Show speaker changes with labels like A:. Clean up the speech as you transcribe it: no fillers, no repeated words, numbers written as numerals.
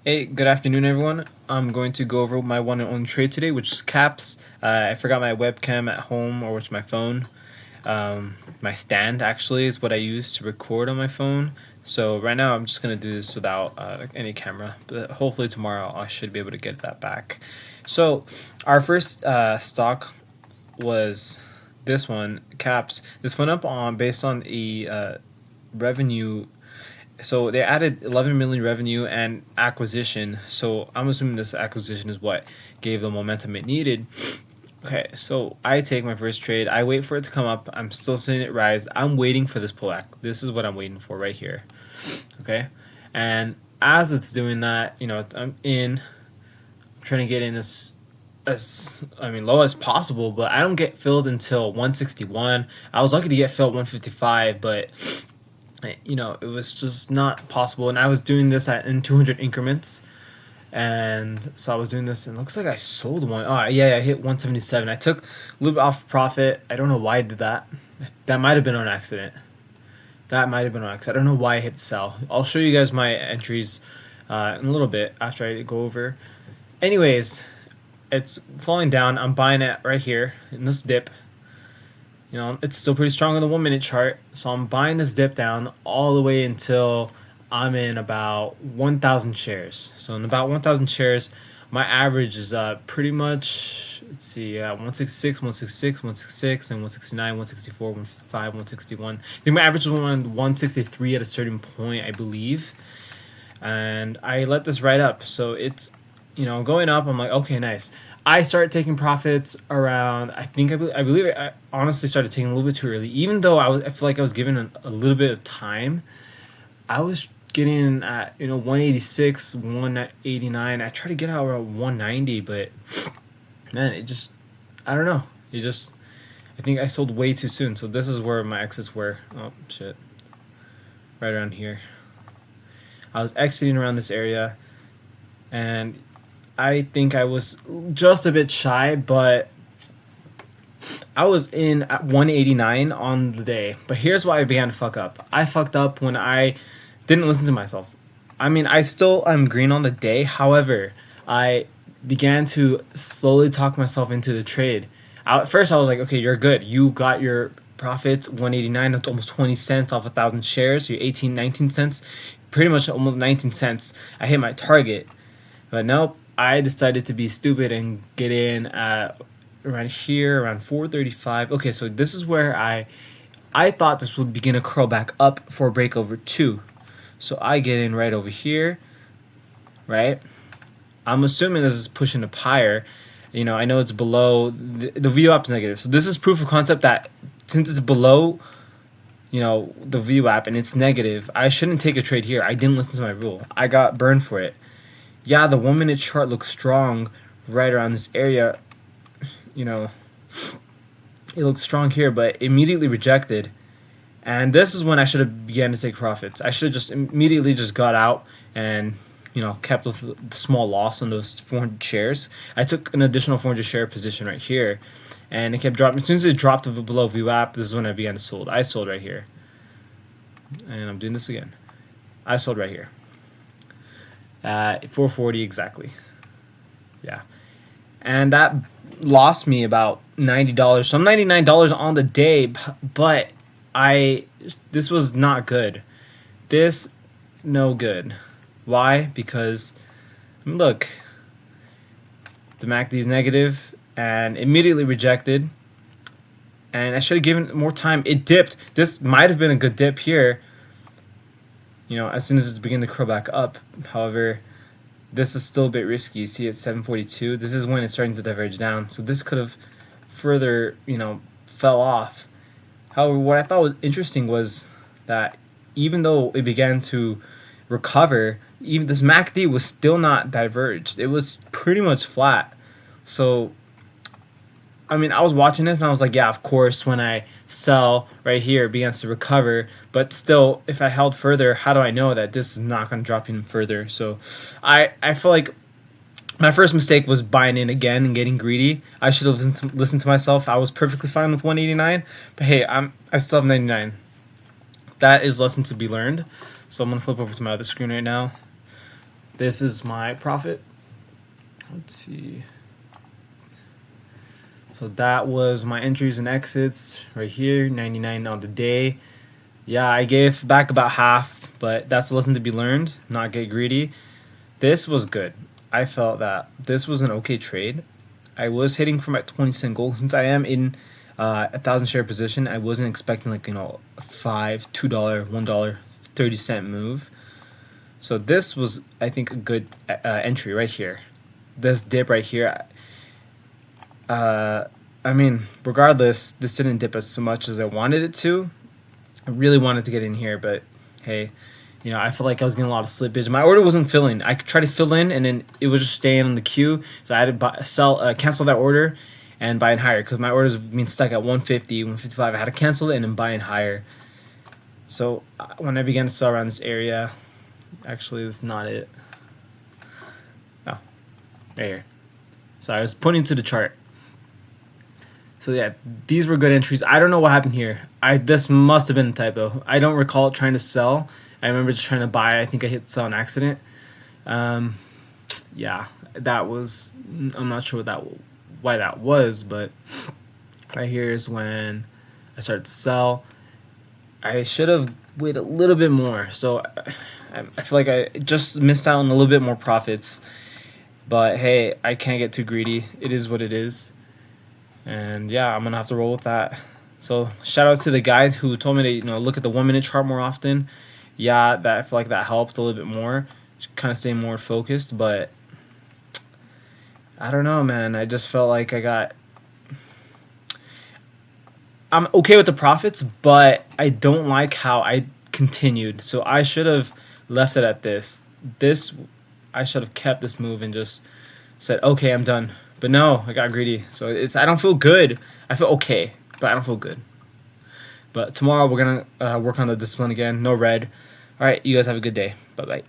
A: Hey, good afternoon, everyone. I'm going to go over my one and only trade today, which is caps. I forgot my webcam at home, or with my phone. My stand actually is what I use to record on my phone. So right now I'm just gonna do this without any camera, but hopefully tomorrow I should be able to get that back. So our first stock was this one, caps. This went up on based on the revenue. So they added 11 million revenue and acquisition. So I'm assuming this acquisition is what gave the momentum it needed. Okay, so I take my first trade. I wait for it to come up. I'm still seeing it rise. I'm waiting for this pullback. This is what I'm waiting for right here. Okay, and as it's doing that, I'm in. I'm trying to get in as low as possible, but I don't get filled until 161. I was lucky to get filled 155, but it was just not possible. And I was doing this in 200 increments, and so I was doing this, and it looks like I sold one. Oh yeah, I hit 177. I took a little bit off profit. I don't know why I did that. That might have been on accident. I don't know why I hit sell. I'll show you guys my entries in a little bit after I go over. Anyways, it's falling down. I'm buying it right here in this dip. It's still pretty strong on the 1 minute chart. So I'm buying this dip down all the way until I'm in about 1,000 shares. So in about 1,000 shares, my average is pretty much, let's see, 166, 166, 166, and 169, 164, 155, 161. I think my average was around 163 at a certain point, I believe. And I let this right up. So it's going up. I'm like, okay, nice. I started taking profits around. I believe I honestly started taking a little bit too early. Even though I feel like I was given a little bit of time. I was getting at 186, 189. I tried to get out around 190, but man, I don't know. I think I sold way too soon. So this is where my exits were. Oh shit, right around here. I was exiting around this area, and I think I was just a bit shy, but I was in at 189 on the day. But here's why I began to fuck up. I fucked up when I didn't listen to myself. I still am green on the day. However, I began to slowly talk myself into the trade. At first, I was like, okay, you're good. You got your profits, 189. That's almost 20 cents off 1,000 shares. You're 18, 19 cents. Pretty much almost 19 cents. I hit my target. But nope. I decided to be stupid and get in at around here, around 435. Okay, so this is where I thought this would begin to curl back up for breakover 2. So I get in right over here, right? I'm assuming this is pushing up higher. I know it's below. The VWAP is negative. So this is proof of concept that since it's below, the VWAP and it's negative, I shouldn't take a trade here. I didn't listen to my rule. I got burned for it. Yeah, the 1 minute chart looks strong right around this area. It looks strong here, but immediately rejected. And this is when I should have began to take profits. I should have just immediately just got out and, kept with the small loss on those 400 shares. I took an additional 400 share position right here, and it kept dropping. As soon as it dropped below VWAP, this is when I began to sold. I sold right here. And I'm doing this again. I sold right here. 440 exactly. Yeah. And that lost me about $90. So I'm $99 on the day, but this was not good. This no good. Why? Because look, the MACD is negative and immediately rejected. And I should have given it more time. It dipped. This might have been a good dip here. As soon as it's beginning to curl back up. However, this is still a bit risky. You see at 742. This is when it's starting to diverge down. So this could have further, fell off. However, what I thought was interesting was that even though it began to recover, even this MACD was still not diverged. It was pretty much flat. So I was watching this and I was like, yeah, of course, when I sell right here, it begins to recover. But still, if I held further, how do I know that this is not going to drop even further? So I feel like my first mistake was buying in again and getting greedy. I should have listened to myself. I was perfectly fine with 189. But hey, I still have 99. That is lesson to be learned. So I'm going to flip over to my other screen right now. This is my profit. Let's see. So that was my entries and exits right here, 99 on the day. Yeah, I gave back about half, but that's a lesson to be learned, not get greedy. This was good. I felt that this was an okay trade. I was hitting from at 20 cent gold. Since I am in a 1,000 share position, I wasn't expecting like, a $5, $2, $1, 30-cent move. So this was, I think, a good entry right here. This dip right here. I mean, regardless, this didn't dip as much as I wanted it to. I really wanted to get in here, but hey, I felt like I was getting a lot of slippage. My order wasn't filling. I could try to fill in, and then it was just staying on the queue. So I had to cancel that order and buy in higher because my orders been stuck at 150, 155. I had to cancel it and then buy in higher. So when I began to sell around this area, actually, that's not it. Oh, right here. So I was pointing to the chart. So yeah, these were good entries. I don't know what happened here. This must have been a typo. I don't recall trying to sell. I remember just trying to buy. I think I hit sell on accident. Yeah, that was. I'm not sure why that was, but right here is when I started to sell. I should have waited a little bit more. So I feel like I just missed out on a little bit more profits. But hey, I can't get too greedy. It is what it is. And yeah, I'm gonna have to roll with that. So shout out to the guy who told me to look at the 1 minute chart more often. Yeah, I feel like that helped a little bit more. Just kind of stay more focused, but I don't know, man. I just felt like I'm okay with the profits, but I don't like how I continued. So I should have left it at this. I should have kept this move and just said, okay, I'm done. But no, I got greedy. So I don't feel good. I feel okay, but I don't feel good. But tomorrow we're going to work on the discipline again. No red. All right, you guys have a good day. Bye-bye.